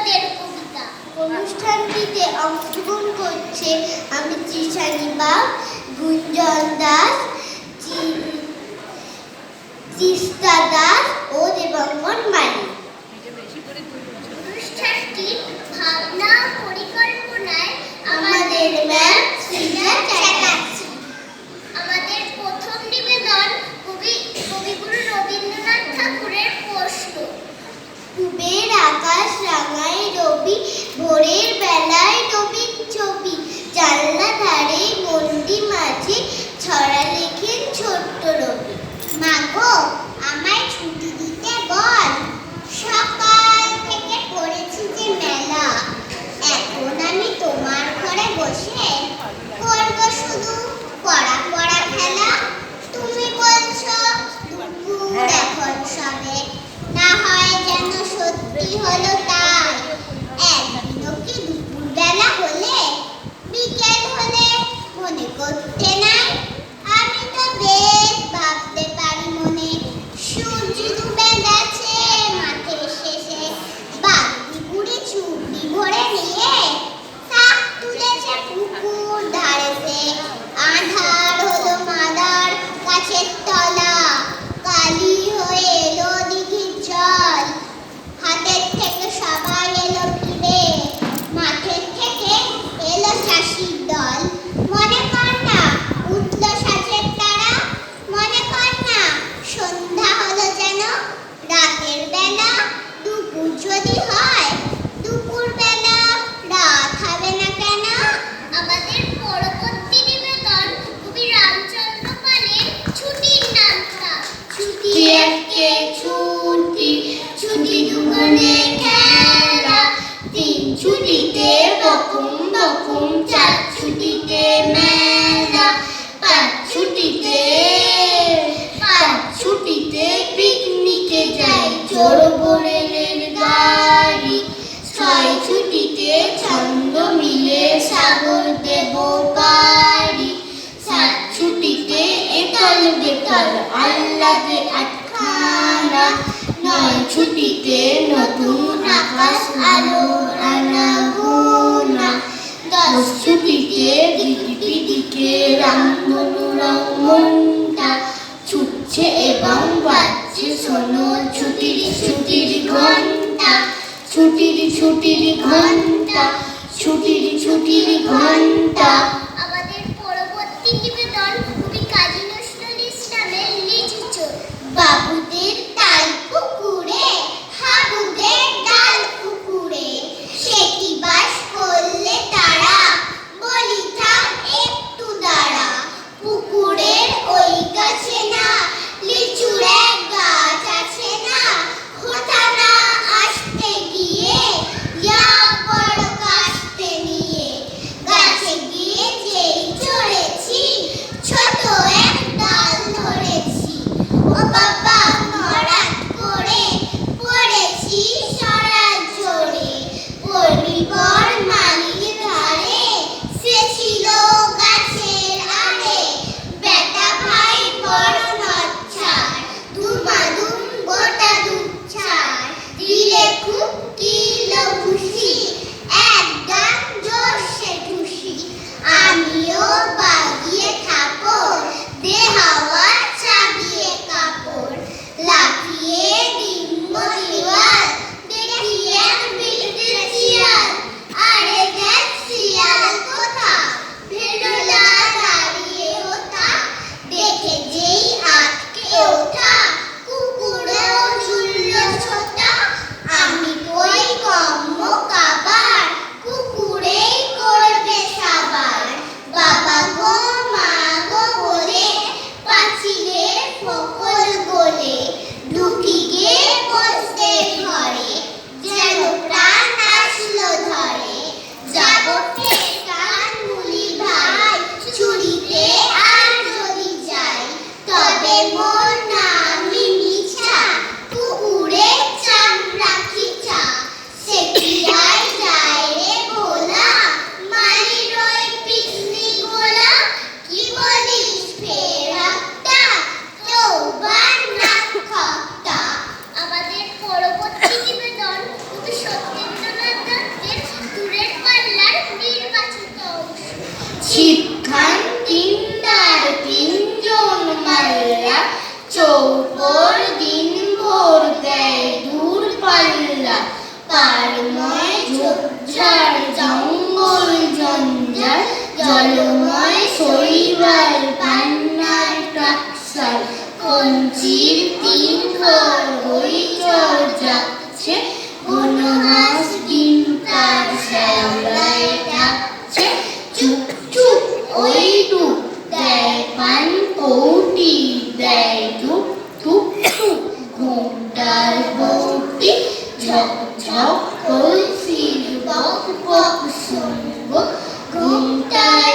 আমাদের কবিতা। অনুষ্ঠানটিতে অংশগ্রহণ করছে আমি তৃষানী বাগ, গুঞ্জন দাস, তিস্তা দাস ও দেবাঙ্গন মালিক। অনুষ্ঠানটির ভাবনা পরিকল্পনায় আমাদের ম্যাম শ্রীজা চ্যাটার্জি। আমাদের প্রথম নিবেদন কবিগুরু রবীন্দ্রনাথ ঠাকুরের প্রশ্ন। পূবের আকাশ রাঙায় রবি, ভোরের বেলায় রবির ছবি, জানলা ধারে গণ্ডি মাঝে ছড়া লেখেন ছোট্ট রবি। মাগো আমায় ছুটি দিতে বল, সকাল থেকে পড়েছি যে মেলা, এখন আমি তোমার ঘরে বসে করবো শুধু পড়া পড়া খেলা। তুমি বলছো দুপুর এখন সবে, না হয় যেন সত্যি হলো তাই। একদিনও কি দুপুর বেলা হলে, বিকেল হলে মনে করতে নাই? আমি তো বেশ ভাবতে পারি মনে, সূর্য ডুবে গেছে মাঠের শেষে, বালতি বুড়ি চুবড়ি ভরে নিয়ে শাক তুলেছে পুকুর ধারেতে। আঁধার হলো মাদার গাছের তলা, কালি হয়ে এলো দিঘির জল, হাতের থেকে সবাই এলো ফিরে, মাঠের থেকে এলো চাষির দল। মনে কর না উঠলো সাজের তারা, মনে কর না সন্ধ্যা হলো যেন রাতের বেলা। দুপুর যদি হয় দুপুর বেলা, রাত হবে না কেন? আমাদের পরবর্তী নিবেদন কবি রামচন্দ্র পালের ছুটির নামটা। ছুটি একে ছুটি, ছুটি দুগুণে খেলা, তিন ছুটিতে বকুম বকুম, চার ছুটিতে মেলা, পাঁচ ছুটিতে পিকনিকে যাই চড়বো রেলের গাড়ি, ছয় ছুটিতে ছন্দ মিলে সাগর দেব পারি, সাত ছুটিতে একাল বেকাল আহ্লাদে আটখানা, নয় ছুটিতে নতুন আকাশ আলো আনাগোনা, 10 ছুটিতে দিকে দিকে রামধনু রং মনটা ছুটছে এবং বাজছে শোনো ছুটির ছুটির ঘন্টা, ছুটির ছুটির ঘন্টা, ছুটির ছুটির ঘন্টা। আমাদের পরবর্তী নিবেদন কবি কাজী নজরুল ইসলামের লিচু চোর। বাবুদের তাল পুকুরে, হাবুদের ডাল পুকুরে, সে কি বাস করলে তারা, বলি থাক একটু দাঁড়া। পুকুরের ওই গাছে না লিচুর এক গাছ আছে না, কোথা না আসতে গিয়ে বড় কাস্তে নিয়ে, গাছে গিয়ে যেই চড়েছি ছোট এক ডাল ধরেছি। ও বাবা পারময় ঝোপঝাড় জঙ্গল জঞ্জাল জলময় শৈবাল পান্নার ট্রাকসাল কঞ্চির তিন ঘর হইচর যাচ্ছে কোনো হাঁস ডিম তার শ্যাওলায় ডাকছে চুপ চুপ ওই ডুব দেয় পান কৌটি দেয় ধুপ ধুপ ধুপ ঘুমটার বউটি ঝক ঝক কলসির বক বক শুনবো ঘুমটার